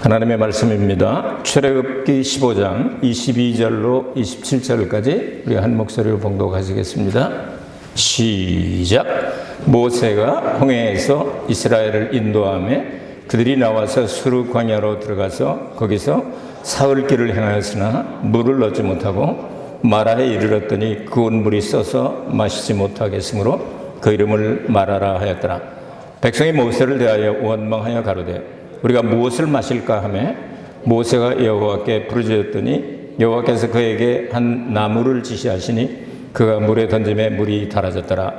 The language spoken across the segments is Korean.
하나님의 말씀입니다. 출애굽기 15장 22절로 27절까지 우리 한 목소리로 봉독하시겠습니다. 시작. 모세가 홍해에서 이스라엘을 인도하며 그들이 나와서 수르 광야로 들어가서 거기서 사흘길을 행하였으나 물을 얻지 못하고 마라에 이르렀더니 그온 물이 써서 마시지 못하겠으므로 그 이름을 마라라 하였더라. 백성이 모세를 대하여 원망하여 가로되 우리가 무엇을 마실까 하며 모세가 여호와께 부르짖었더니 여호와께서 그에게 한 나무를 지시하시니 그가 물에 던짐에 물이 달아졌더라.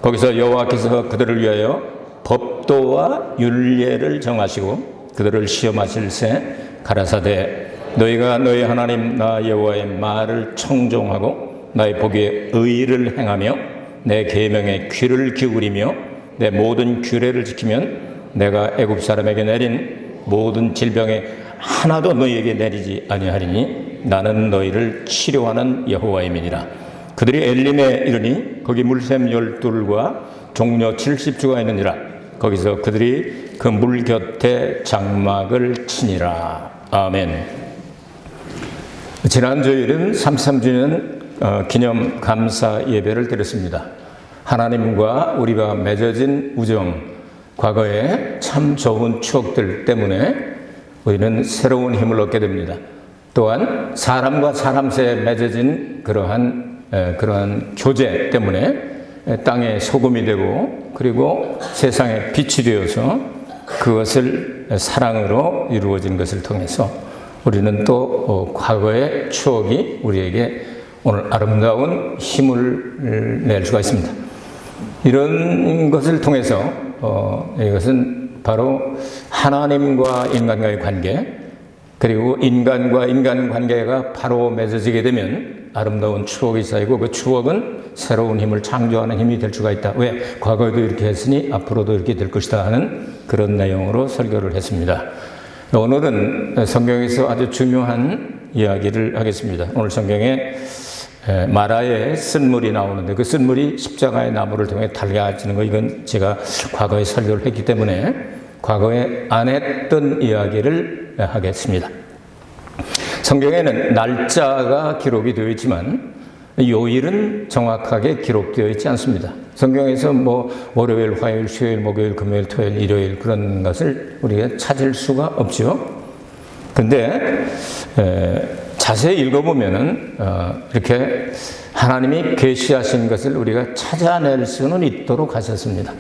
거기서 여호와께서 그들을 위하여 법도와 율례를 정하시고 그들을 시험하실세 가라사대 너희가 너희 하나님 나 여호와의 말을 청종하고 나의 보기에 의를 행하며 내 계명에 귀를 기울이며 내 모든 규례를 지키면 내가 애굽 사람에게 내린 모든 질병에 하나도 너희에게 내리지 아니하리니 나는 너희를 치료하는 여호와임이니라. 그들이 엘림에 이르니 거기 물샘 12과 종려 70주가 있느니라. 거기서 그들이 그 물 곁에 장막을 치니라. 아멘. 지난 주일은 33주년 기념 감사 예배를 드렸습니다. 하나님과 우리가 맺어진 우정, 과거의 참 좋은 추억들 때문에 우리는 새로운 힘을 얻게 됩니다. 또한 사람과 사람 사이에 맺어진 그러한 교제 때문에 땅의 소금이 되고 그리고 세상의 빛이 되어서 그것을 사랑으로 이루어진 것을 통해서 우리는 또 과거의 추억이 우리에게 오늘 아름다운 힘을 낼 수가 있습니다. 이런 것을 통해서 이것은 바로 하나님과 인간과의 관계, 그리고 인간과 인간 관계가 바로 맺어지게 되면 아름다운 추억이 쌓이고 그 추억은 새로운 힘을 창조하는 힘이 될 수가 있다. 왜? 과거에도 이렇게 했으니 앞으로도 이렇게 될 것이다 하는 그런 내용으로 설교를 했습니다. 오늘은 성경에서 아주 중요한 이야기를 하겠습니다. 오늘 성경에 마라의 쓴물이 나오는데 그 쓴물이 십자가의 나무를 통해 달려지는 거, 이건 제가 과거에 설교를 했기 때문에 과거에 안 했던 이야기를 하겠습니다. 성경에는 날짜가 기록이 되어 있지만 요일은 정확하게 기록되어 있지 않습니다. 성경에서 월요일, 화요일, 수요일, 목요일, 금요일, 토요일, 일요일 그런 것을 우리가 찾을 수가 없죠. 근데 자세히 읽어보면은 이렇게 하나님이 계시하신 것을 우리가 찾아낼 수는 있도록 하셨습니다.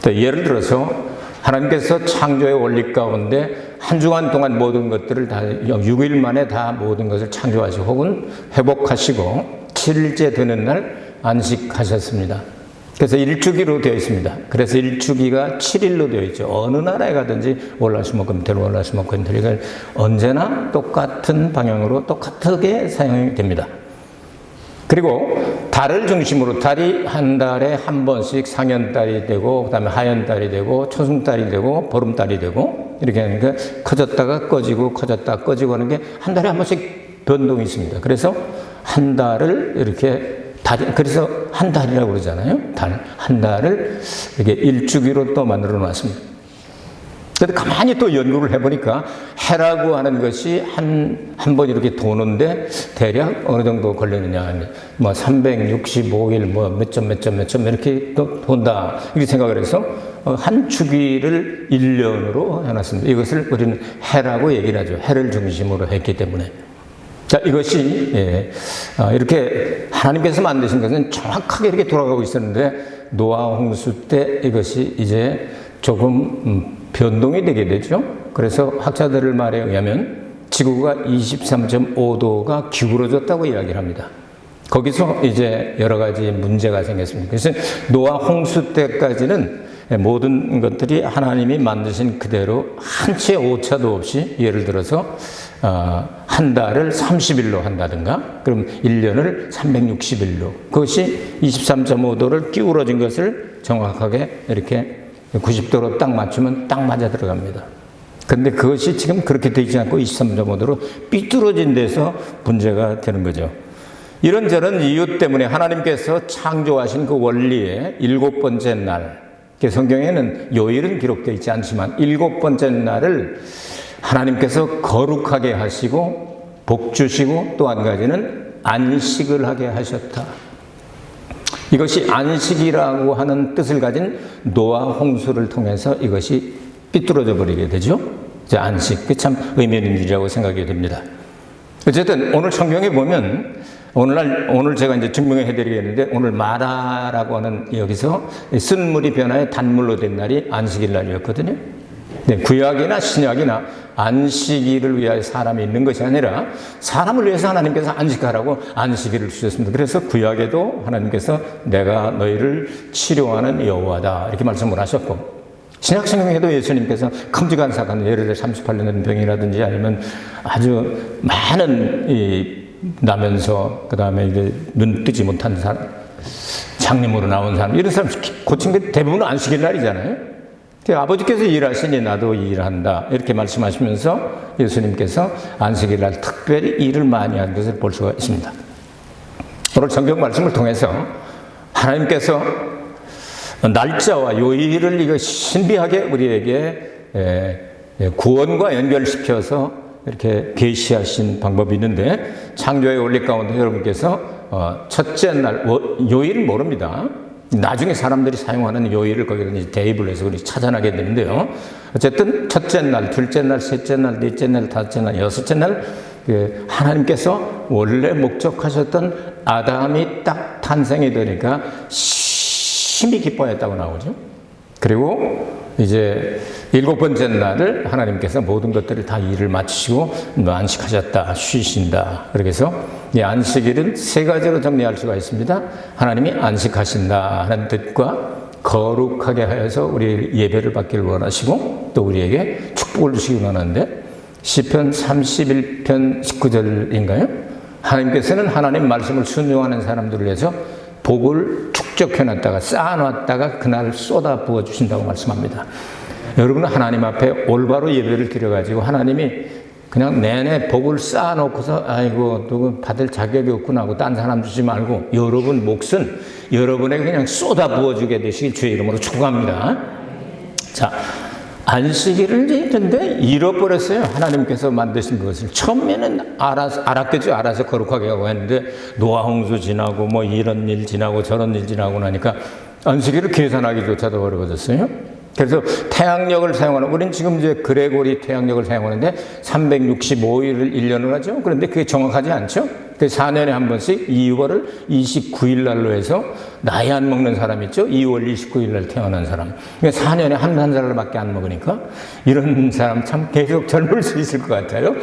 예를 들어서 하나님께서 창조의 원리 가운데 한 주간 동안 모든 것들을 다 6일 만에 다 모든 것을 창조하시고 혹은 회복하시고 7일째 되는 날 안식하셨습니다. 그래서 일주기로 되어 있습니다. 그래서 일주기가 7일로 되어 있죠. 어느 나라에 가든지 월화수목금토일, 월화수목금토일 언제나 똑같은 방향으로 똑같게 사용이 됩니다. 그리고 달을 중심으로 달이 한 달에 한 번씩 상현달이 되고 그다음에 하현달이 되고 초승달이 되고 보름달이 되고 이렇게 하니까 커졌다가 꺼지고 커졌다가 꺼지고 하는 게 한 달에 한 번씩 변동이 있습니다. 그래서 한 달을 이렇게 그래서 한 달이라고 그러잖아요. 한 달을 이렇게 일주기로 또 만들어 놨습니다. 그런데 가만히 또 연구를 해보니까 해라고 하는 것이 한 번 이렇게 도는데 대략 어느 정도 걸리느냐, 365일 몇 점 이렇게 또 돈다 이렇게 생각을 해서 한 주기를 1년으로 해놨습니다. 이것을 우리는 해라고 얘기를 하죠. 해를 중심으로 했기 때문에. 자, 이것이 이렇게 하나님께서 만드신 것은 정확하게 이렇게 돌아가고 있었는데 노아 홍수 때 이것이 이제 조금 변동이 되게 되죠. 그래서 학자들의 말에 의하면 지구가 23.5도가 기울어졌다고 이야기를 합니다. 거기서 이제 여러 가지 문제가 생겼습니다. 그래서 노아 홍수 때까지는 모든 것들이 하나님이 만드신 그대로 한 채 오차도 없이, 예를 들어서 한 달을 30일로 한다든가, 그럼 1년을 360일로, 그것이 23.5도를 기울어진 것을 정확하게 이렇게 90도로 딱 맞추면 딱 맞아 들어갑니다. 근데 그것이 지금 그렇게 되지 않고 23.5도로 삐뚤어진 데서 문제가 되는 거죠. 이런저런 이유 때문에 하나님께서 창조하신 그 원리의 7번째 날, 성경에는 요일은 기록되어 있지 않지만 7번째 날을 하나님께서 거룩하게 하시고 복 주시고 또 한 가지는 안식을 하게 하셨다. 이것이 안식이라고 하는 뜻을 가진 노아 홍수를 통해서 이것이 삐뚤어져 버리게 되죠. 안식, 그 참 의미 있는 일이라고 생각이 됩니다. 어쨌든 오늘 성경에 보면 오늘 제가 이제 증명해 드리겠는데, 오늘 마라라고 하는 여기서 쓴물이 변화해 단물로 된 날이 안식일 날이었거든요. 네, 구약이나 신약이나 안식일을 위하여 사람이 있는 것이 아니라 사람을 위해서 하나님께서 안식하라고 안식일을 주셨습니다. 그래서 구약에도 하나님께서 내가 너희를 치료하는 여호와다 이렇게 말씀을 하셨고, 신약 성경에도 예수님께서 큼직한 사건, 예를 들어 38년 된 병이라든지 아니면 아주 많은 나면서 그 다음에 이제 눈 뜨지 못한 사람, 장님으로 나온 사람, 이런 사람 고친 게 대부분 안식일 날이잖아요. 아버지께서 일하시니 나도 일한다 이렇게 말씀하시면서 예수님께서 안식일 날 특별히 일을 많이 한 것을 볼 수가 있습니다. 오늘 성경 말씀을 통해서 하나님께서 날짜와 요일을 이거 신비하게 우리에게 구원과 연결시켜서 이렇게 계시하신 방법이 있는데, 창조의 원리 가운데 여러분께서 첫째 날 요일을 모릅니다. 나중에 사람들이 사용하는 요일을 거기다 이제 대입을 해서 우리 찾아나게 되는데요. 어쨌든 첫째 날, 둘째 날, 셋째 날, 넷째 날, 다섯째 날, 여섯째 날, 하나님께서 원래 목적하셨던 아담이 딱 탄생이 되니까 심히 기뻐했다고 나오죠. 그리고 이제 일곱 번째 날을 하나님께서 모든 것들을 다 일을 마치시고 안식하셨다, 쉬신다. 그렇게 해서 이 안식일은 세 가지로 정리할 수가 있습니다. 하나님이 안식하신다 하는 뜻과 거룩하게 하여서 우리 예배를 받기를 원하시고 또 우리에게 축복을 주시기 원하는데, 시편 31편 19절인가요? 하나님께서는 하나님 말씀을 순종하는 사람들을 위해서 복을 축적해놨다가 쌓아놨다가 그날 쏟아 부어주신다고 말씀합니다. 여러분은 하나님 앞에 올바로 예배를 드려가지고 하나님이 그냥 내내 복을 쌓아놓고서 아이고 누구 받을 자격이 없구나 하고 딴 사람 주지 말고 여러분 몫은 여러분에게 그냥 쏟아 부어주게 되시길 주의 이름으로 축복합니다. 자, 안식일을 근데 잃어버렸어요. 하나님께서 만드신 것을. 처음에는 알았겠죠. 알아서 거룩하게 하고 했는데 노아 홍수 지나고 뭐 이런 일 지나고 저런 일 지나고 나니까 안식일을 계산하기조차도 어려워졌어요. 그래서 태양력을 사용하는, 우리는 지금 이제 그레고리 태양력을 사용하는데 365일을 1년을 하죠. 그런데 그게 정확하지 않죠. 그래서 4년에 한 번씩 2월을 29일 날로 해서 나이 안 먹는 사람 있죠. 2월 29일 날 태어난 사람. 그러니까 4년에 한 살밖에 안 먹으니까 이런 사람 참 계속 젊을 수 있을 것 같아요.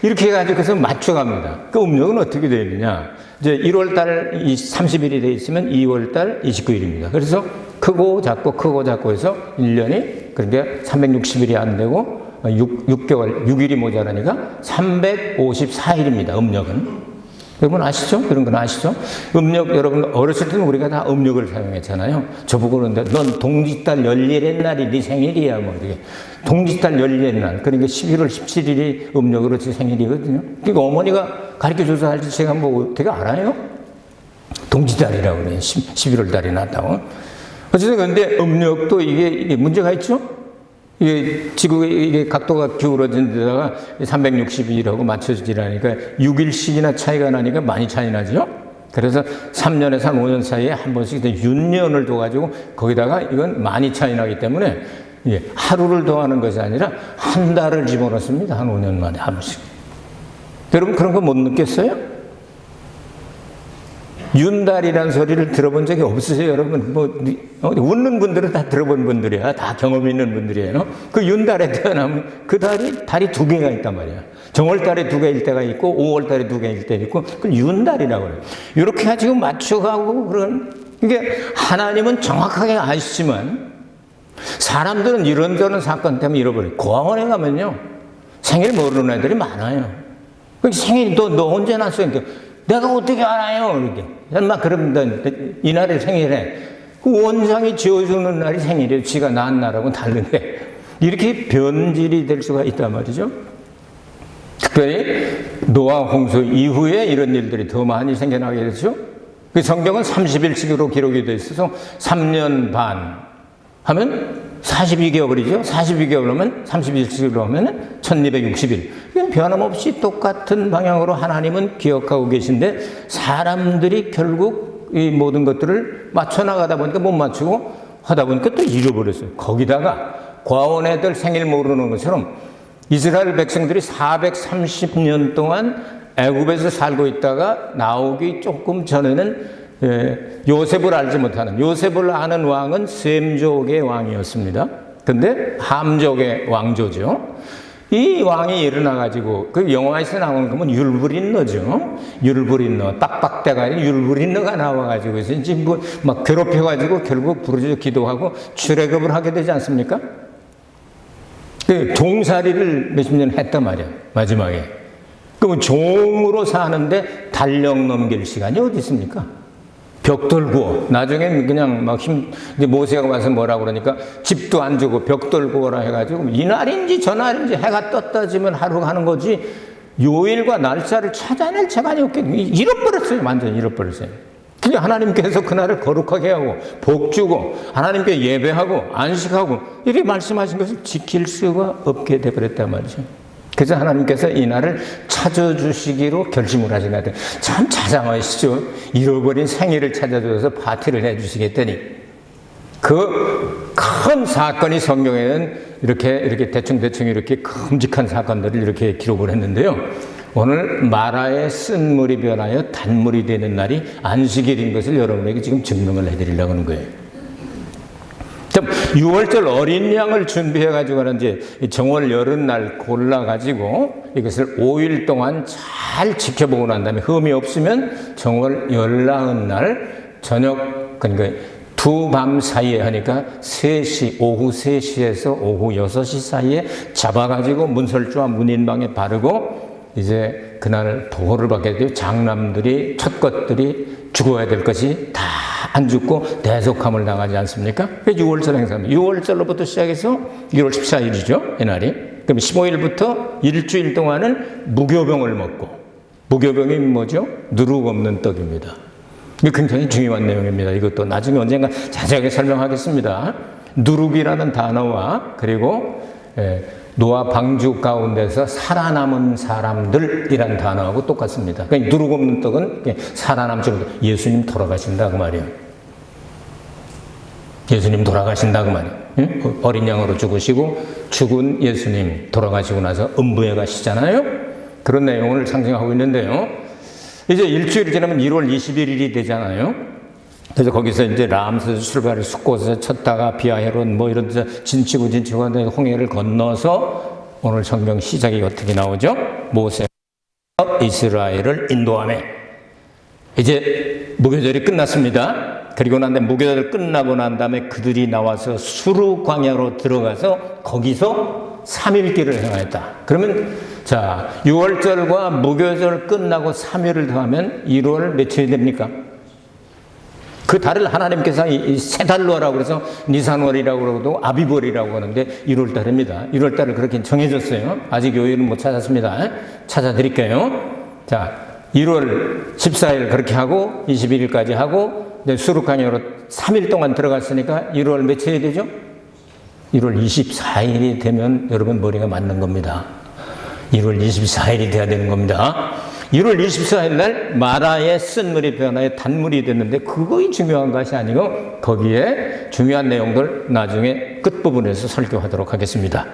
이렇게 해가지고 그래서 맞춰갑니다. 그 음력은 어떻게 되어 있느냐. 이제 1월 달 30일이 되어 있으면 2월 달 29일입니다. 그래서 크고 작고 해서 1년이 그러니까 360일이 안 되고 6개월, 6일이 모자라니까 354일입니다. 음력은. 여러분 아시죠? 그런 건 아시죠? 음력, 여러분 어렸을 때는 우리가 다 음력을 사용했잖아요. 저보고 그러는데 넌 동짓달 열일의 날이 네 생일이야 뭐 이렇게. 동짓달 열일의 날, 그러니까 11월 17일이 음력으로 제 생일이거든요. 그러니까 어머니가 가르쳐줘서 알지 제가 뭐 어떻게 알아요? 동짓달이라고 그래요. 11월 달이 났다고. 어쨌든 근데 음력도 이게 문제가 있죠? 이게 지구의 이게 각도가 기울어진 데다가 360일하고 맞춰지라니까 6일씩이나 차이가 나니까 많이 차이 나죠? 그래서 3년에서 한 5년 사이에 한 번씩 윤년을 둬가지고 거기다가 이건 많이 차이 나기 때문에 하루를 더하는 것이 아니라 한 달을 집어넣습니다. 한 5년 만에 한 번씩. 여러분 그런 거 못 느꼈어요? 윤달이라는 소리를 들어본 적이 없으세요, 여러분? 웃는 분들은 다 들어본 분들이야. 다 경험 있는 분들이에요. 그 윤달에 태어나면 그 달이 두 개가 있단 말이야. 정월달에 두 개일 때가 있고, 5월달에 두 개일 때 있고, 그걸 윤달이라고 그래요. 이렇게 가지고 맞춰가고 이게 하나님은 정확하게 아시지만, 사람들은 이런저런 사건 때문에 잃어버려요. 고아원에 가면요, 생일 모르는 애들이 많아요. 생일이 너 언제 났어? 내가 어떻게 알아요? 이렇게. 막 그럽니다. 이날에 생일에. 그 원상이 지어주는 날이 생일이에요. 지가 낳은 날하고는 다른데. 이렇게 변질이 될 수가 있단 말이죠. 특별히 노아 홍수 이후에 이런 일들이 더 많이 생겨나게 되죠. 그 성경은 30일씩으로 기록이 되어 있어서 3년 반 하면 42개월이죠. 42개월이면 31씩으로 하면 1260일. 이건 변함없이 똑같은 방향으로 하나님은 기억하고 계신데 사람들이 결국 이 모든 것들을 맞춰나가다 보니까 못 맞추고 하다 보니까 또 잃어버렸어요. 거기다가 과원애들 생일 모르는 것처럼 이스라엘 백성들이 430년 동안 애굽에서 살고 있다가 나오기 조금 전에는 요셉을 알지 못하는, 요셉을 아는 왕은 셈족의 왕이었습니다. 근데 함족의 왕조죠. 이 왕이 일어나가지고, 그 영화에서 나오는 거면 율브린너죠. 율브린너, 딱박대가 아니라 율브린너가 나와가지고, 이제 뭐 막 괴롭혀가지고 결국 부르짖어 기도하고 출애굽을 하게 되지 않습니까? 그 종살이를 몇십 년 했단 말이야, 마지막에. 그럼 종으로 사는데 달력 넘길 시간이 어디 있습니까? 벽돌 구워. 나중에 그냥 막 이제 모세가 와서 뭐라 그러니까 집도 안 주고 벽돌 구워라 해가지고 이날인지 저날인지 해가 떴다 지면 하루 하는 거지 요일과 날짜를 찾아낼 시간이 없게 잃어버렸어요. 완전히 잃어버렸어요. 그냥 하나님께서 그날을 거룩하게 하고 복 주고 하나님께 예배하고 안식하고 이렇게 말씀하신 것을 지킬 수가 없게 되어버렸단 말이죠. 그래서 하나님께서 이 날을 찾아주시기로 결심을 하신 것 같아요. 참 자상하시죠. 잃어버린 생일을 찾아줘서 파티를 해주시겠다니. 그 큰 사건이 성경에는 이렇게 대충 이렇게 끔찍한 사건들을 이렇게 기록을 했는데요. 오늘 마라의 쓴물이 변하여 단물이 되는 날이 안식일인 것을 여러분에게 지금 증명을 해드리려고 하는 거예요. 6월절 어린 양을 준비해가지고 이제 정월 여름날 골라가지고 이것을 5일 동안 잘 지켜보고 난 다음에 흠이 없으면 정월 열나흔날 저녁, 그러니까 두 밤 사이에 하니까 3시, 오후 3시에서 오후 6시 사이에 잡아가지고 문설주와 문인방에 바르고 이제 그날 보호를 받게 돼요. 장남들이, 첫 것들이 죽어야 될 것이 다 안 죽고 대속함을 당하지 않습니까? 6월절 행사입니다. 6월절로부터 시작해서 1월 14일이죠. 이날이. 그럼 15일부터 일주일 동안은 무교병을 먹고, 무교병이 뭐죠? 누룩 없는 떡입니다. 이게 굉장히 중요한 내용입니다. 이것도 나중에 언젠가 자세하게 설명하겠습니다. 누룩이라는 단어와 그리고 노아 방주 가운데서 살아남은 사람들이란 단어하고 똑같습니다. 그러니까 누룩 없는 떡은 살아남죠. 예수님 돌아가신다 그 말이에요. 예수님 돌아가신다 그 말이에요. 응? 어린 양으로 죽으시고 죽은 예수님 돌아가시고 나서 음부에 가시잖아요. 그런 내용을 상징하고 있는데요. 이제 일주일이 지나면 1월 21일이 되잖아요. 그래서 거기서 이제 람세스 출발을 숫곳에서 쳤다가 비아헤론 뭐 이런 데서 진치고 홍해를 건너서 오늘 성경 시작이 어떻게 나오죠? 모세가 이스라엘을 인도하네. 이제 무교절이 끝났습니다. 그리고 난 다음에 무교절 끝나고 난 다음에 그들이 나와서 수르 광야로 들어가서 거기서 3일길을 행하였다. 그러면 자 6월절과 무교절 끝나고 3일을 더하면 1월 며칠이 됩니까? 그 달을 하나님께서 이 세 달로 하라고 그래서 니산월이라고 그러고 아비월이라고 하는데 1월 달입니다. 1월 달을 그렇게 정해줬어요. 아직 요일은 못 찾았습니다. 찾아드릴게요. 자, 1월 14일 그렇게 하고 21일까지 하고 이제 수르카냐로 3일 동안 들어갔으니까 1월 며칠이 되죠? 1월 24일이 되면 여러분 머리가 맞는 겁니다. 1월 24일이 돼야 되는 겁니다. 1월 24일 날 마라의 쓴물이 변하여 단물이 됐는데 그거이 중요한 것이 아니고 거기에 중요한 내용들 나중에 끝부분에서 설교하도록 하겠습니다.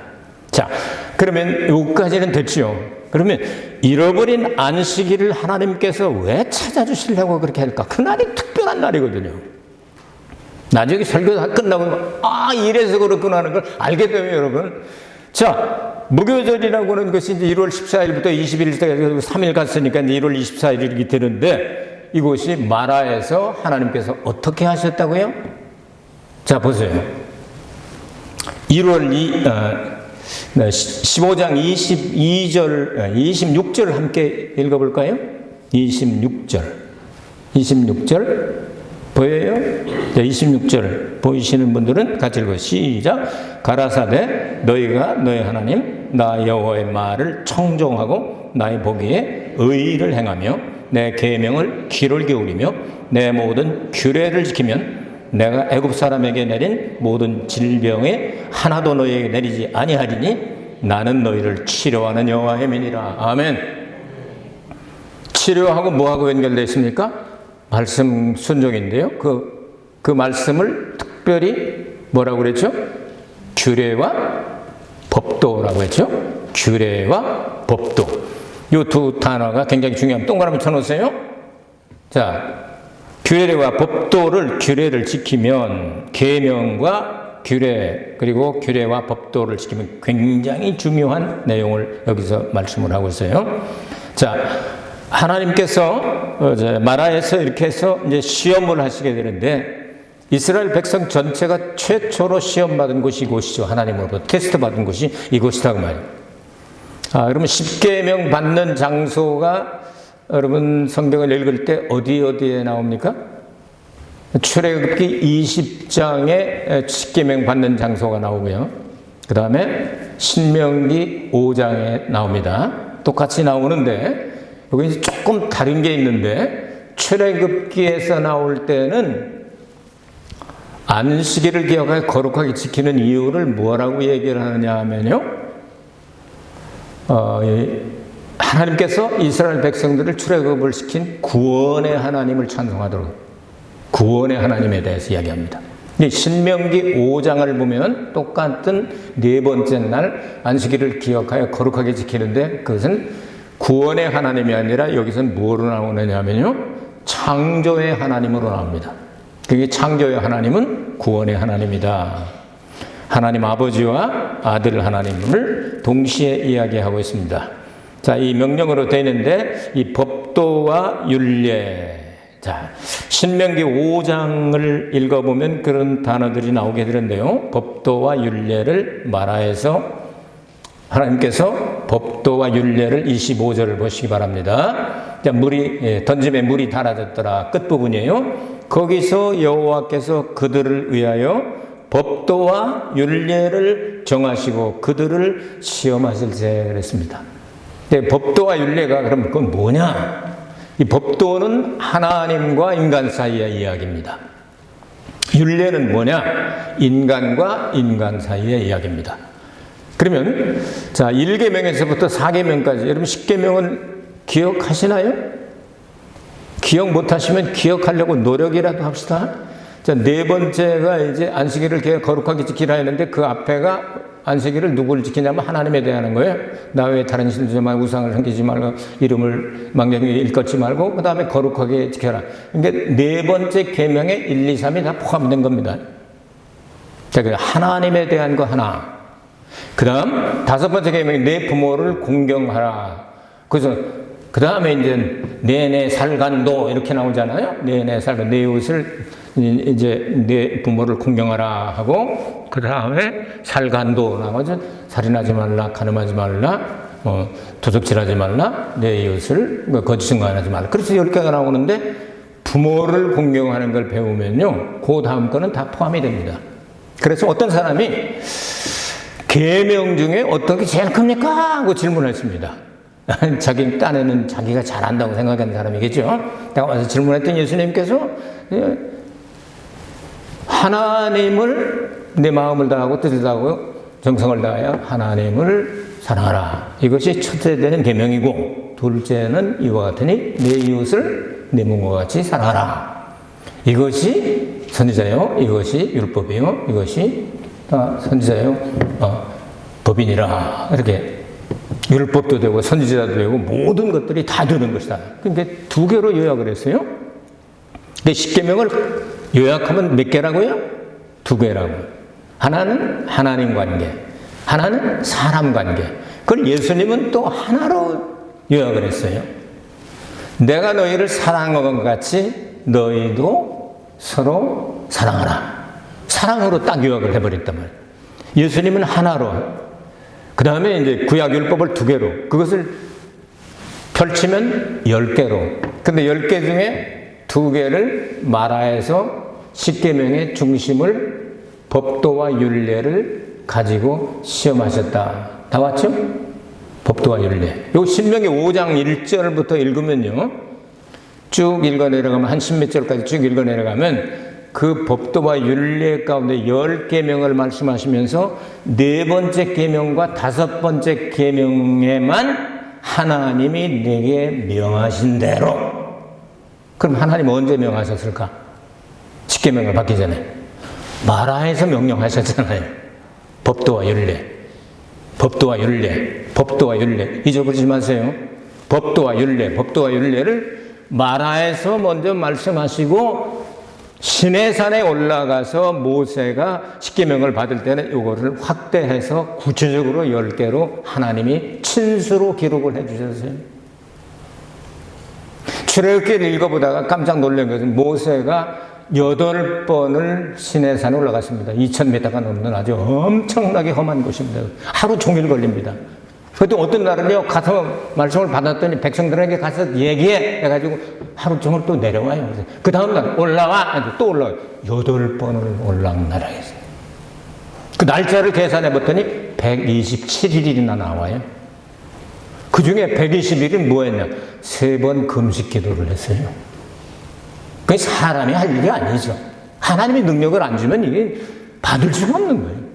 자, 그러면 여기까지는 됐지요. 그러면 잃어버린 안식일을 하나님께서 왜 찾아주시려고 그렇게 할까? 그날이 특별한 날이거든요. 나중에 설교 다 끝나고 이래서 그렇구나 하는 걸 알게 되면 여러분, 자, 무교절이라고 하는 것이 이제 1월 14일부터 21일까지 3일 갔으니까 이제 1월 24일이 되는데 이곳이 마라에서 하나님께서 어떻게 하셨다고요? 자, 보세요. 15장 22절, 26절 함께 읽어볼까요? 26절. 보여요? 26절 보이시는 분들은 같이 읽어요. 시작. 가라사대 너희가 너희 하나님 나 여호와의 말을 청종하고 나의 보기에 의를 행하며 내 계명을 귀를 기울이며 내 모든 규례를 지키면 내가 애굽 사람에게 내린 모든 질병에 하나도 너희에게 내리지 아니하리니 나는 너희를 치료하는 여호와의 민이라. 아멘. 치료하고 뭐하고 연결되어 있습니까? 말씀 순종인데요. 그 말씀을 특별히 뭐라고 그랬죠? 규례와 법도라고 했죠? 규례와 법도. 이 두 단어가 굉장히 중요합니다. 동그라미 쳐놓으세요. 자, 규례를 지키면 계명과 규례 그리고 규례와 법도를 지키면 굉장히 중요한 내용을 여기서 말씀을 하고 있어요. 자, 하나님께서 마라에서 이렇게 해서 이제 시험을 하시게 되는데 이스라엘 백성 전체가 최초로 시험받은 곳이 이곳이죠. 하나님으로부터 테스트 받은 곳이 이곳이다 그 말이에요. 그러면 십계명 받는 장소가 여러분 성경을 읽을 때 어디에 나옵니까? 출애굽기 20장에 십계명 받는 장소가 나오고요. 그 다음에 신명기 5장에 나옵니다. 똑같이 나오는데 여기 조금 다른 게 있는데 출애굽기에서 나올 때는 안식일을 기억하여 거룩하게 지키는 이유를 뭐라고 얘기를 하느냐 하면요. 하나님께서 이스라엘 백성들을 출애굽을 시킨 구원의 하나님을 찬송하도록 구원의 하나님에 대해서 이야기합니다. 신명기 5장을 보면 똑같은 네 번째 날 안식일을 기억하여 거룩하게 지키는데 그것은 구원의 하나님이 아니라 여기서는 뭐로 나오느냐면요. 창조의 하나님으로 나옵니다. 그게 창조의 하나님은 구원의 하나님이다. 하나님 아버지와 아들 하나님을 동시에 이야기하고 있습니다. 자, 이 명령으로 되어 있는데 이 법도와 율례. 자, 신명기 5장을 읽어보면 그런 단어들이 나오게 되는데요. 법도와 율례를 마라에서 하나님께서 법도와 율례를 25절을 보시기 바랍니다. 자, 던짐에 물이 달아졌더라. 끝부분이에요. 거기서 여호와께서 그들을 위하여 법도와 율례를 정하시고 그들을 시험하실세 그랬습니다. 법도와 율례가 그럼 그건 뭐냐? 이 법도는 하나님과 인간 사이의 이야기입니다. 율례는 뭐냐? 인간과 인간 사이의 이야기입니다. 그러면 자 1계명에서부터 4계명까지 여러분 10계명은 기억하시나요? 기억 못하시면 기억하려고 노력이라도 합시다. 자, 네 번째가 이제 안식일을 거룩하게 지키라 했는데 그 앞에가 안식일을 누구를 지키냐면 하나님에 대한 거예요. 나 외에 다른 신을 두지 말고 우상을 섬기지 말고 이름을 망령에 일컫지 말고 그 다음에 거룩하게 지켜라. 그러니까 네 번째 계명에 1, 2, 3이 다 포함된 겁니다. 자, 하나님에 대한 거 하나. 그 다음 다섯 번째 계명이 내 부모를 공경하라. 그래서 그 다음에 이제 내내 살간도 이렇게 나오잖아요. 내내 살간 내 이웃을 이제 내 부모를 공경하라 하고 그 다음에 살간도 나오죠. 살인하지 말라, 간음하지 말라, 도둑질하지 말라, 내 이웃을 거짓 증거하지 말라. 그래서 10개가 나오는데 부모를 공경하는 걸 배우면요, 그 다음 거는 다 포함이 됩니다. 그래서 어떤 사람이 계명 중에 어떤 게 제일 큽니까? 하고 질문했습니다. 자기 딴에는 자기가 잘한다고 생각하는 사람이겠죠. 내가 와서 질문했더니 예수님께서 하나님을 내 마음을 다하고 뜻을 다하고 정성을 다하여 하나님을 사랑하라. 이것이 첫째 되는 계명이고 둘째는 이와 같으니 내 이웃을 내 몸과 같이 사랑하라. 이것이 선지자요, 이것이 율법이요, 이것이 선지자요, 법이니라. 이렇게 율법도 되고 선지자도 되고 모든 것들이 다 되는 것이다. 그러니까 두 개로 요약을 했어요. 근데 10계명을 요약하면 몇 개라고요? 두 개라고. 하나는 하나님 관계, 하나는 사람 관계. 그걸 예수님은 또 하나로 요약을 했어요. 내가 너희를 사랑한 것 같이 너희도 서로 사랑하라. 사랑으로 딱 요약을 해버렸단 말이에요. 예수님은 하나로. 그 다음에 이제 구약율법을 두 개로, 그것을 펼치면 10개로. 근데 10개 중에 두 개를 마라에서 10계명의 중심을 법도와 율례를 가지고 시험하셨다. 다 왔죠? 법도와 율례. 요 신명기 5장 1절부터 읽으면요, 쭉 읽어 내려가면 한 10몇 절까지 쭉 읽어 내려가면 그 법도와 율례 가운데 10계명을 말씀하시면서 4번째 계명과 5번째 계명에만 하나님이 내게 명하신 대로. 그럼 하나님 언제 명하셨을까? 10계명을 받기 전에 마라에서 명령하셨잖아요. 법도와 율례, 법도와 율례, 법도와 율례. 잊어버리지 마세요. 법도와 율례, 법도와 율례를 마라에서 먼저 말씀하시고 시내산에 올라가서 모세가 십계명을 받을 때는 이거를 확대해서 구체적으로 10개로 하나님이 친수로 기록을 해주셨어요. 출애굽기를 읽어보다가 깜짝 놀란 것은 모세가 8번을 시내산에 올라갔습니다. 2000m가 넘는 아주 엄청나게 험한 곳입니다. 하루 종일 걸립니다. 그것도 어떤 날은요, 가서 말씀을 받았더니 백성들에게 가서 얘기해 해가지고 하루 종일 또 내려와요. 그 다음날 올라와, 또 올라와요. 8번을 올라간다라 했어요. 그 날짜를 계산해 봤더니 127일이나 나와요. 그 중에 120일은 뭐 했냐? 3번 금식 기도를 했어요. 그게 사람이 할 일이 아니죠. 하나님의 능력을 안 주면 이게 받을 수가 없는 거예요.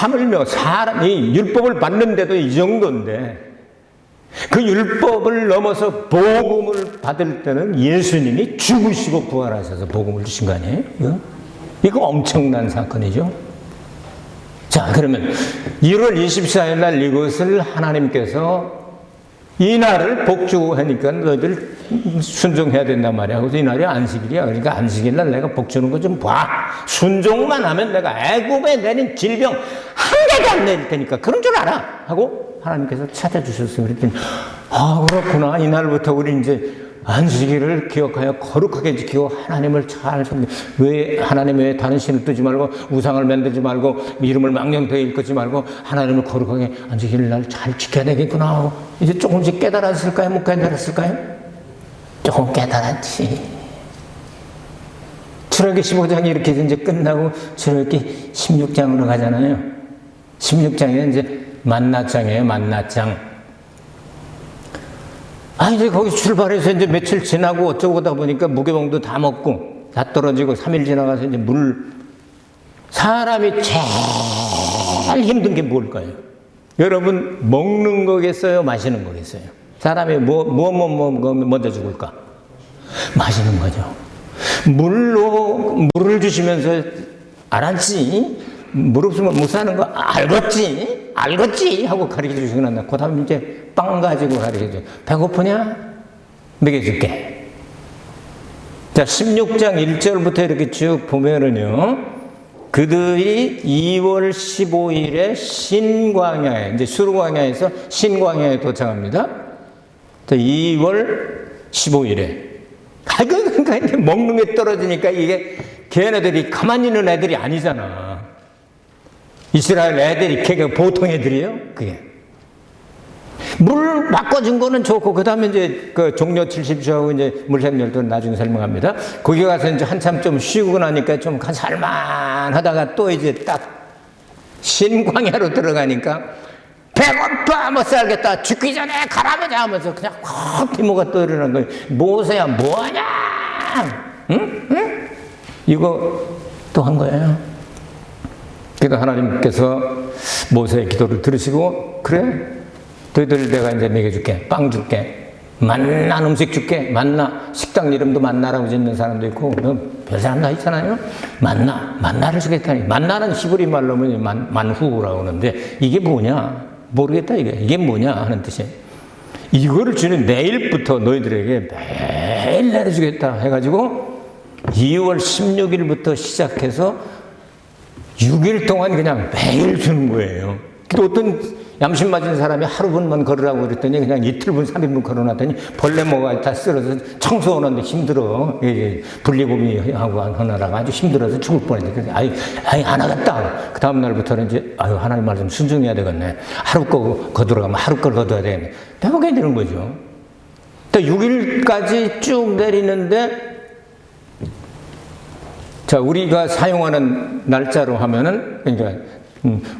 하물며 사람이 율법을 받는데도 이 정도인데 그 율법을 넘어서 복음을 받을 때는 예수님이 죽으시고 부활하셔서 복음을 주신 거 아니에요? 이거 엄청난 사건이죠. 자, 그러면 1월 24일 날 이것을 하나님께서 이 날을 복주하니까 너희들 순종해야 된단 말이야. 그래서 이 날이 안식일이야. 그러니까 안식일 날 내가 복주는 거 좀 봐. 순종만 하면 내가 애굽에 내린 질병 한 개도 안 내릴 테니까 그런 줄 알아. 하고 하나님께서 찾아주셨어요. 그랬더니 아, 그렇구나. 이날부터 우리 이제 안식일을 기억하여 거룩하게 지키고 하나님을 잘 섬기. 왜 하나님 외에 다른 신을 뜨지 말고 우상을 만들지 말고 이름을 망령되이 일컫지 말고 하나님을 거룩하게 안식일 날 잘 지켜야 되겠구나. 이제 조금씩 깨달았을까요? 못 깨달았을까요? 조금 깨달았지. 출애굽기 15장이 이렇게 이제 끝나고 출애굽기 16장으로 가잖아요. 16장에 이제 만나장이에요. 만나장. 이제 거기 출발해서 이제 며칠 지나고 어쩌고 하다 보니까 무게봉도 다 먹고 다 떨어지고 3일 지나가서 이제 사람이 제일 힘든 게 뭘까요? 여러분, 먹는 거겠어요? 마시는 거겠어요? 사람이 먼저 죽을까? 마시는 거죠. 물을 주시면서 알았지? 물 없으면 못 사는 거 알겠지? 하고 가르쳐 주시고 난다. 그 다음에 이제 빵 가지고 가르쳐 줘. 배고프냐? 먹여줄게. 자, 16장 1절부터 이렇게 쭉 보면은요, 그들이 2월 15일에 신광야에, 이제 수르광야에서 신광야에 도착합니다. 2월 15일에. 그러니까 이제 먹는 게 떨어지니까 이게 걔네들이 가만히 있는 애들이 아니잖아. 이스라엘 애들이 걔가 보통 애들이에요? 그게. 물 바꿔준 거는 좋고, 그 다음에 이제 그 종려 70주하고 이제 물샘열도 나중에 설명합니다. 거기 가서 이제 한참 좀 쉬고 나니까 좀 살만하다가 또 이제 딱 신광야로 들어가니까 배고파 못 살겠다 죽기 전에 가라보자 하면서 그냥 확 피모가 떠오르는 거예요. 모세야 뭐하냐? 응? 이거 또 한 거예요. 그러니까 하나님께서 모세의 기도를 들으시고, 그래, 너희들 내가 이제 먹여줄게. 빵 줄게. 만난 음식 줄게. 만나. 식당 이름도 만나라고 짓는 사람도 있고, 별 사람 다 있잖아요. 만나를 주겠다니. 만나는 히브리 말로 만후라고 하는데, 이게 뭐냐? 모르겠다, 이게 뭐냐 하는 뜻이에요. 이거를 주는 내일부터 너희들에게 매일 내려주겠다 해가지고 2월 16일부터 시작해서 6일 동안 그냥 매일 주는 거예요. 또 어떤 양심 맞은 사람이 하루 분만 걸으라고 그랬더니 그냥 이틀분, 3일분 걸어놨더니 벌레 뭐가 다 쓸어서 청소하는데 힘들어. 분리구미하고 하느라고 아주 힘들어서 죽을 뻔했는데, 안 하겠다. 그 다음날부터는 이제, 하나님 말씀 순종해야 되겠네. 하루 거 거두라가면 하루 걸 거둬야 되겠네. 배우게 되는 거죠. 또 6일까지 쭉 내리는데, 자, 우리가 사용하는 날짜로 하면은, 그러니까,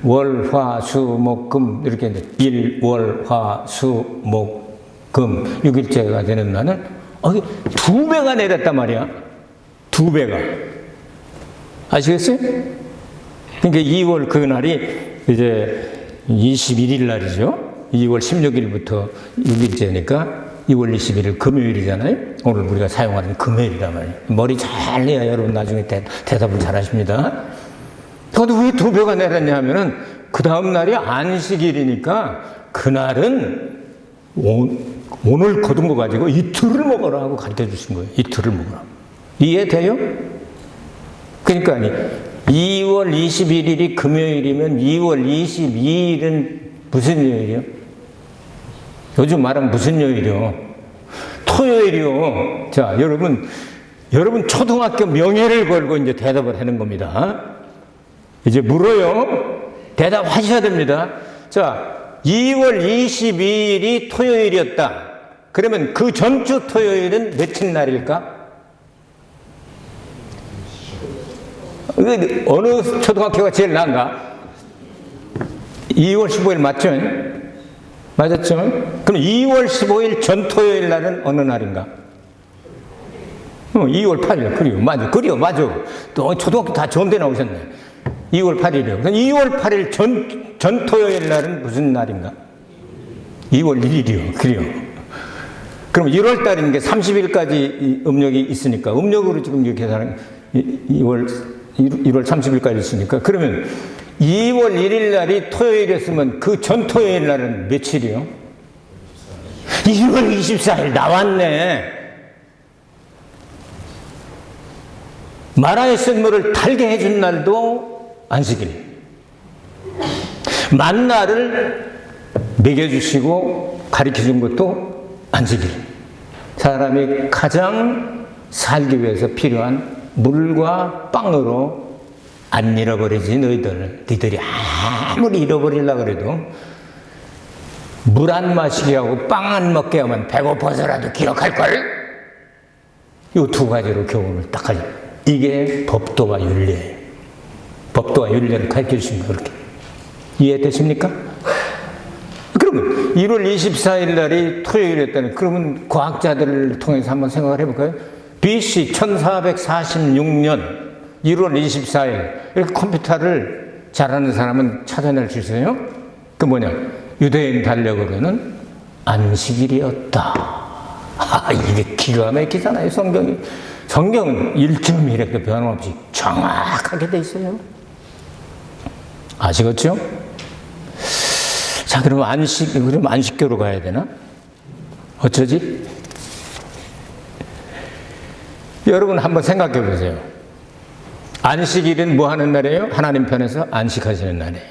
월, 화, 수, 목, 금, 이렇게 이제 일, 월, 화, 수, 목, 금, 6일째가 되는 날은, 2배가 내렸단 말이야. 2배가. 아시겠어요? 그러니까 2월 그날이 이제 21일 날이죠. 2월 16일부터 6일째니까 2월 21일 금요일이잖아요. 오늘 우리가 사용하는 금요일이란 말이에요. 머리 잘 내야 여러분 나중에 대답을 잘 하십니다. 그런데 왜 2배가 내렸냐 하면은 그 다음 날이 안식일이니까 그날은 오늘 거둔 거 가지고 이틀을 먹어라 하고 가르쳐 주신 거예요. 이틀을 먹어라. 이해돼요? 그러니까 2월 21일이 금요일이면 2월 22일은 무슨 요일이요? 요즘 말하면 무슨 요일이요? 토요일이요. 자, 여러분 초등학교 명예를 걸고 이제 대답을 하는 겁니다. 이제 물어요. 대답하셔야 됩니다. 자, 2월 22일이 토요일이었다. 그러면 그 전주 토요일은 며칠 날일까? 어느 초등학교가 제일 나은가? 2월 15일 맞죠? 맞았죠? 그럼 2월 15일 전 토요일 날은 어느 날인가? 2월 8일. 그래요. 맞아. 또 초등학교 다 좋은 데 나오셨네. 2월 8일이요. 그럼 2월 8일 전 토요일 날은 무슨 날인가? 2월 1일이요. 그래요. 그럼 1월 달인 게 30일까지 음력이 있으니까, 음력으로 지금 이렇게 계산하는 1월 30일까지 있으니까, 그러면 2월 1일 날이 토요일이었으면 그 전 토요일 날은 며칠이요? 1월 24일 나왔네. 마라의 썰물을 달게 해준 날도 안식일. 만나를 먹여주시고 가르쳐준 것도 안식일. 사람이 가장 살기 위해서 필요한 물과 빵으로 안 잃어버리지 너희들이 아무리 잃어버리려고 그래도 물 안 마시게 하고 빵 안 먹게 하면 배고파서라도 기억할걸? 이 2가지로 교훈을 딱 하죠. 이게 법도와 윤리예요. 법도와 윤리를 가르쳐 주신 거 그렇게. 이해되십니까? 그러면 1월 24일 날이 토요일이었다는, 그러면 과학자들을 통해서 한번 생각을 해볼까요? BC 1446년 1월 24일, 이렇게 컴퓨터를 잘하는 사람은 찾아낼 수 있어요. 그 뭐냐? 유대인 달력으로는 안식일이었다. 이게 기가 막히잖아요, 성경이. 성경은 1.1에도 변함없이 정확하게 돼 있어요. 아시겠죠? 자, 그럼 안식교로 가야 되나? 어쩌지? 여러분 한번 생각해 보세요. 안식일은 뭐 하는 날이에요? 하나님 편에서 안식하시는 날이에요.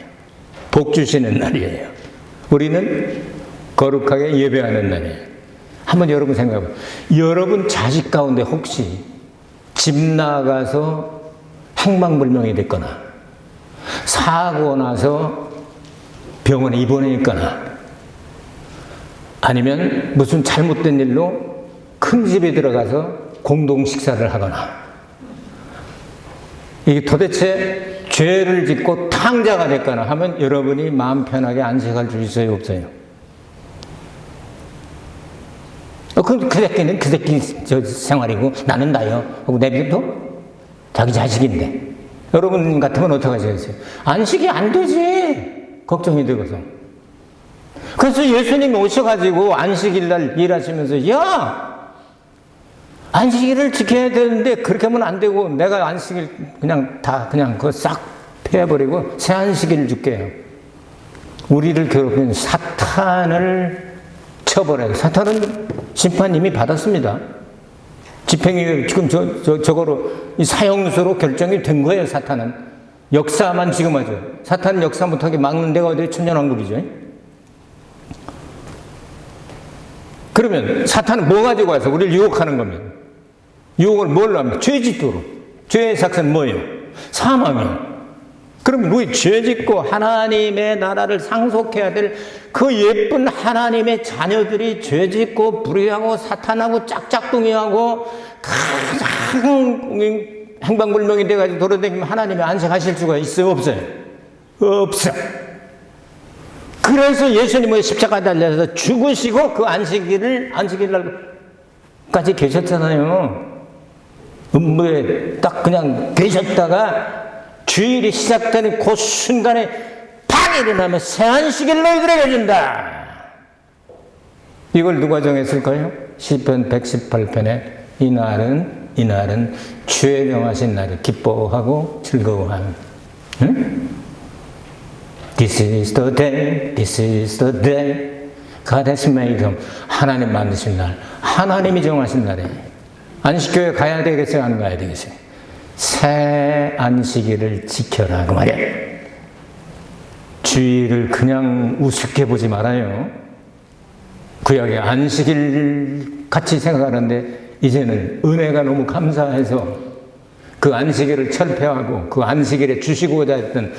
복 주시는 날이에요. 우리는 거룩하게 예배하는 날이에요. 한번 여러분 생각해 보세요. 여러분 자식 가운데 혹시 집 나가서 행방불명이 됐거나 사고 나서 병원에 입원해 있거나 아니면 무슨 잘못된 일로 큰 집에 들어가서 공동 식사를 하거나, 이게 도대체 죄를 짓고 탕자가 됐거나 하면 여러분이 마음 편하게 안식할 수 있어요, 없어요? 그 새끼는 그 새끼 생활이고 나는 나요 하고 내비둬? 자기 자식인데. 여러분 같으면 어떻게 하시겠어요? 안식이 안 되지, 걱정이 되고서. 그래서 예수님이 오셔가지고 안식일 날 일하시면서, 야! 안식일을 지켜야 되는데 그렇게 하면 안 되고 내가 안식일 그냥 그거 싹 패버리고 새 안식일을 줄게요. 우리를 괴롭히는 사탄을 처벌해요. 사탄은 심판 이미 받았습니다. 집행유예 지금 저거로 이 사형수로 결정이 된 거예요. 사탄은 역사만 지금 하죠. 사탄은 역사 못하게 막는 데가 어디 천년왕국이죠. 그러면 사탄은 뭐 가지고 와서 우리를 유혹하는 겁니다. 유혹을 뭘로 합니까? 죄 짓도록. 죄의 삭은 뭐예요? 사망이요. 그럼 우리 죄 짓고 하나님의 나라를 상속해야 될 그 예쁜 하나님의 자녀들이 죄 짓고 불의하고 사탄하고 짝짝꿍이하고 가장 행방불명이 돼가지고 돌아다니면 하나님이 안식하실 수가 있어요, 없어요? 없어. 그래서 예수님은 십자가에 달려서 죽으시고 그 안식일 날까지 계셨잖아요. 음부에 딱 그냥 계셨다가 주일이 시작되는 그 순간에 팍 일어나면 새 안식일을 너희들에게 준다. 이걸 누가 정했을까요? 시편 118편에 이날은 주의 정하신 날이 기뻐하고 즐거워함. 응? This is the day, this is the day God has made them. 하나님 만드신 날, 하나님이 정하신 날에 안식교회 가야 되겠어요? 안 가야 되겠어요? 새 안식일을 지켜라 그 말이야. 주일을 그냥 우습게 보지 말아요. 구약의 안식일 같이 생각하는데 이제는 은혜가 너무 감사해서 그 안식일을 철폐하고 그 안식일에 주시고자 했던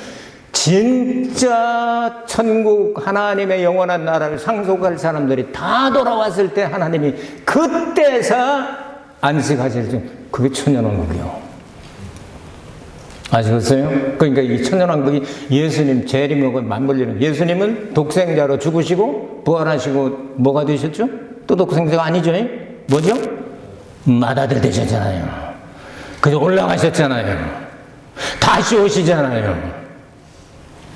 진짜 천국 하나님의 영원한 나라를 상속할 사람들이 다 돌아왔을 때 하나님이 그때서 안식하실 줄, 그게 천년왕국이요. 아시겠어요? 그러니까 이 천년왕국이 예수님 재림하고 맞물리는, 예수님은 독생자로 죽으시고 부활하시고 뭐가 되셨죠? 또 독생자가 아니죠? 뭐죠? 맏아들 되셨잖아요. 그래서 올라가셨잖아요. 다시 오시잖아요.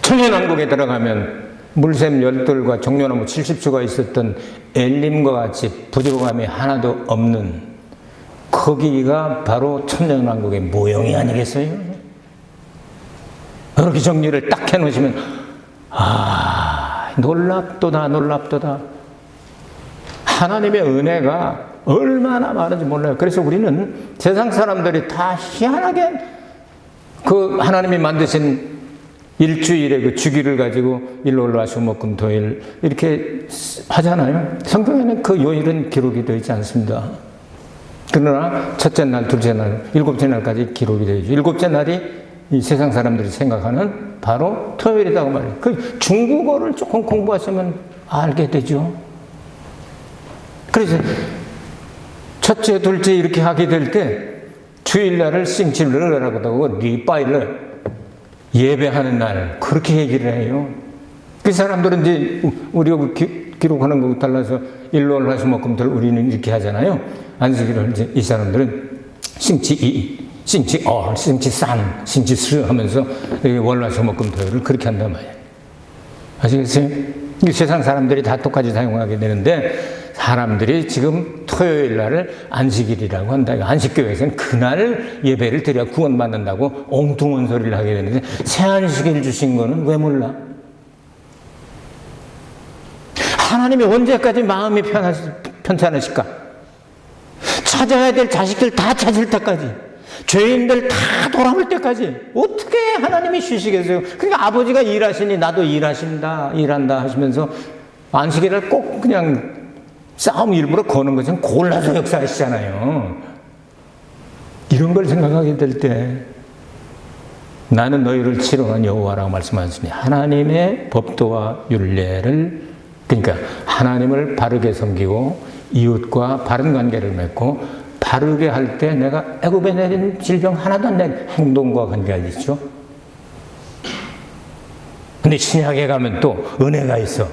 천년왕국에 들어가면 물샘 10돌과 종려나무 70수가 있었던 엘림과 같이 부족함이 하나도 없는 거기가 바로 천년왕국의 모형이 아니겠어요? 그렇게 정리를 딱 해놓으시면 놀랍도다 놀랍도다. 하나님의 은혜가 얼마나 많은지 몰라요. 그래서 우리는 세상 사람들이 다 희한하게 그 하나님이 만드신 일주일의 그 주기를 가지고 일월화 수목금 토일 이렇게 하잖아요. 성경에는 그 요일은 기록이 되어 있지 않습니다. 그러나 첫째 날, 둘째 날, 일곱째 날까지 기록이 되어 있죠. 일곱째 날이 이 세상 사람들이 생각하는 바로 토요일이라고 말해요. 그 중국어를 조금 공부하시면 알게 되죠. 그래서 첫째, 둘째 이렇게 하게 될 때 주일날을 싱칠러라고 하고 리바일러 예배하는 날 그렇게 얘기를 해요. 그 사람들은 이제 우리하고 기록하는 거 달라서 일월 화수목금토일 우리는 이렇게 하잖아요. 안식일을 이제 이 사람들은 싱치이, 싱치얼, 싱치산, 싱치스 하면서 월화수목금토일을 그렇게 한단 말이에요. 아시겠어요? 이 세상 사람들이 다 똑같이 사용하게 되는데 사람들이 지금 토요일 날을 안식일이라고 한다. 안식교회에서는 그날 예배를 드려야 구원받는다고 엉뚱한 소리를 하게 되는데 새 안식일 주신 거는 왜 몰라? 하나님이 언제까지 마음이 편찮으실까? 찾아야 될 자식들 다 찾을 때까지, 죄인들 다 돌아올 때까지 어떻게 하나님이 쉬시겠어요? 그러니까 아버지가 일하시니 나도 일한다 하시면서 안식일을 꼭 그냥 싸움 일부러 거는 것은 골라서 역사하시잖아요. 이런 걸 생각하게 될 때 나는 너희를 치료한 여호와라고 말씀하시니 하나님의 법도와 율례를, 그러니까 하나님을 바르게 섬기고 이웃과 바른 관계를 맺고 바르게 할 때 내가 애굽에 내린 질병 하나도 안 내. 행동과 관계가 있죠. 근데 신약에 가면 또 은혜가 있어.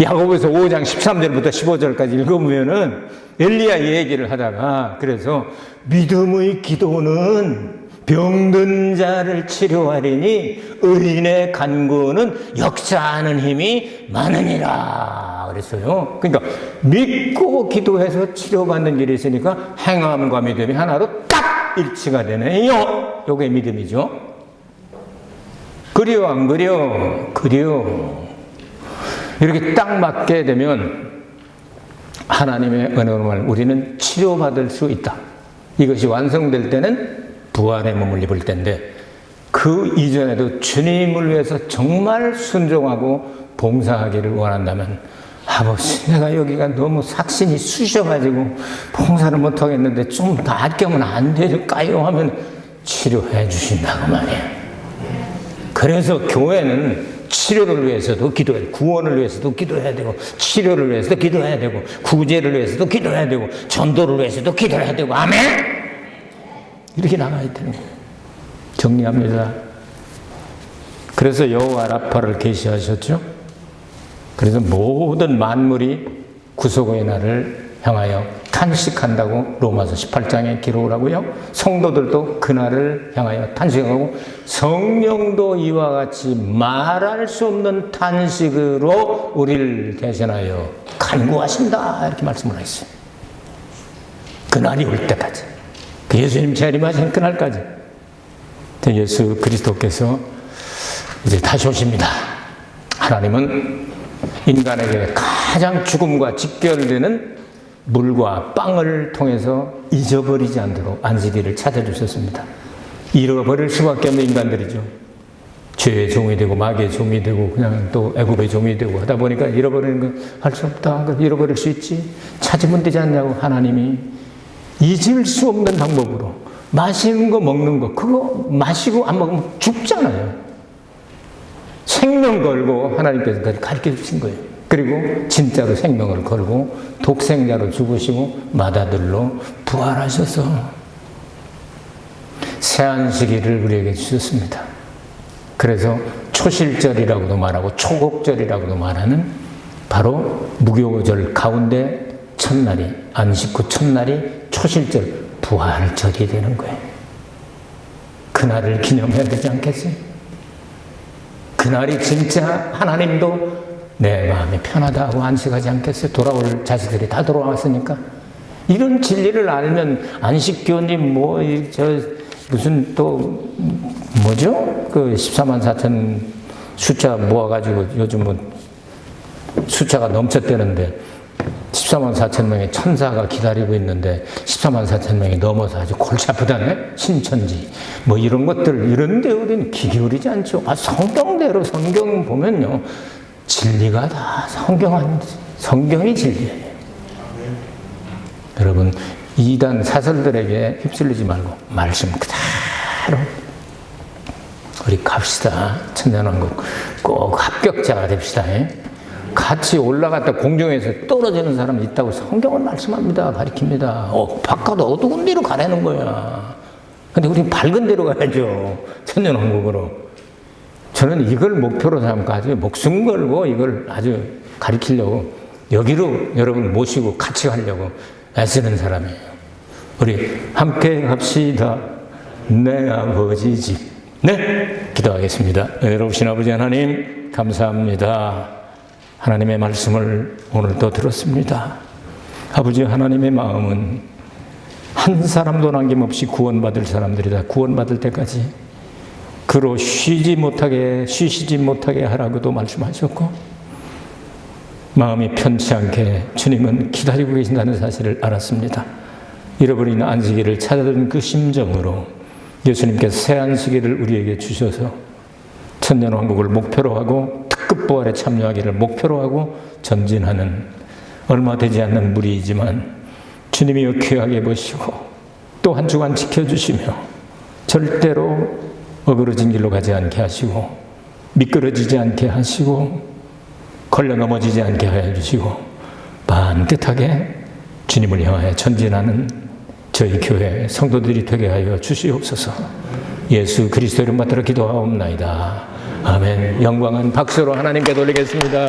야고보서 5장 13절부터 15절까지 읽어보면은 엘리야 얘기를 하다가 그래서 믿음의 기도는 병든 자를 치료하리니 의인의 간구는 역사하는 힘이 많으니라 그랬어요. 그러니까 믿고 기도해서 치료받는 일이 있으니까 행함과 믿음이 하나로 딱 일치가 되네요. 요게 믿음이죠. 그려 안 그려? 그려. 이렇게 딱 맞게 되면 하나님의 은혜로 말 우리는 치료받을 수 있다. 이것이 완성될 때는 부활의 몸을 입을 때인데 그 이전에도 주님을 위해서 정말 순종하고 봉사하기를 원한다면 아버지 내가 여기가 너무 삭신이 쑤셔가지고 봉사를 못하겠는데 좀 낫게면 안 될까요? 하면 치료해 주신다고 말이에요. 그래서 교회는 치료를 위해서도 기도해야 되고 구원을 위해서도 기도해야 되고 치료를 위해서도 기도해야 되고 구제를 위해서도 기도해야 되고 전도를 위해서도 기도해야 되고 아멘? 이렇게 나가야 되는 거예요. 정리합니다. 그래서 여호와 라파를 계시하셨죠. 그래서 모든 만물이 구속의 날을 향하여 탄식한다고 로마서 18장에 기록을 하고요. 성도들도 그날을 향하여 탄식하고 성령도 이와 같이 말할 수 없는 탄식으로 우리를 대신하여 간구하신다 이렇게 말씀을 하셨어요. 그날이 올 때까지, 그 예수님 재림하신 그날까지 예수 그리스도께서 이제 다시 오십니다. 하나님은 인간에게 가장 죽음과 직결되는 물과 빵을 통해서 잊어버리지 않도록 안식일을 찾아주셨습니다. 잃어버릴 수밖에 없는 인간들이죠. 죄의 종이 되고 마귀의 종이 되고 그냥 또 애굽의 종이 되고 하다 보니까 잃어버리는 건 할 수 없다. 잃어버릴 수 있지. 찾으면 되지 않냐고 하나님이 잊을 수 없는 방법으로 마시는 거 먹는 거 그거 마시고 안 먹으면 죽잖아요. 생명 걸고 하나님께서 그걸 가르쳐 주신 거예요. 그리고 진짜로 생명을 걸고 독생자로 죽으시고 맏아들로 부활하셔서 새 안식일을 우리에게 주셨습니다. 그래서 초실절이라고도 말하고 초곡절이라고도 말하는 바로 무교절 가운데 첫날이 안식 후 첫날이 초실절 부활절이 되는 거예요. 그날을 기념해야 되지 않겠어요? 그날이 진짜 하나님도 내 마음이 편하다 하고 안식하지 않겠어요? 돌아올 자식들이 다 돌아왔으니까. 이런 진리를 알면 안식교님 무슨 또 뭐죠? 그 14만 4천 숫자 모아가지고 요즘은 숫자가 넘쳤대는데 14만 4천 명의 천사가 기다리고 있는데 14만 4천 명이 넘어서 아주 골치 아프다네? 신천지 뭐 이런 것들 이런데 우리는 귀 기울이지 않죠. 성경대로 성경 보면요 진리가 다 성경이 진리예요. 여러분 이단 사설들에게 휩쓸리지 말고 말씀 그대로 우리 갑시다. 천년왕국 꼭 합격자가 됩시다. 같이 올라갔다 공중에서 떨어지는 사람이 있다고 성경은 말씀합니다. 가르칩니다. 바깥 어두운 데로 가라는 거야. 근데 우리는 밝은 데로 가야죠. 천년왕국으로. 저는 이걸 목표로 삼고 아주 목숨 걸고 이걸 아주 가르치려고 여기로 여러분 모시고 같이 가려고 애쓰는 사람이에요. 우리 함께 갑시다. 내 아버지 집. 네, 기도하겠습니다. 여러분 아버지 하나님 감사합니다. 하나님의 말씀을 오늘도 들었습니다. 아버지 하나님의 마음은 한 사람도 남김없이 구원받을 사람들이다. 구원받을 때까지 그로 쉬시지 못하게 하라고도 말씀하셨고 마음이 편치 않게 주님은 기다리고 계신다는 사실을 알았습니다. 잃어버린 안식일을 찾아든 그 심정으로 예수님께서 새 안식일을 우리에게 주셔서 천년왕국을 목표로 하고 특급 부활에 참여하기를 목표로 하고 전진하는 얼마 되지 않는 무리이지만 주님이여 귀하게 보시고 또 한 주간 지켜주시며 절대로 어그러진 길로 가지 않게 하시고 미끄러지지 않게 하시고 걸려 넘어지지 않게 하여 주시고 반듯하게 주님을 향하여 전진하는 저희 교회 성도들이 되게 하여 주시옵소서. 예수 그리스도 이름 받들어 기도하옵나이다. 아멘. 영광은 박수로 하나님께 돌리겠습니다.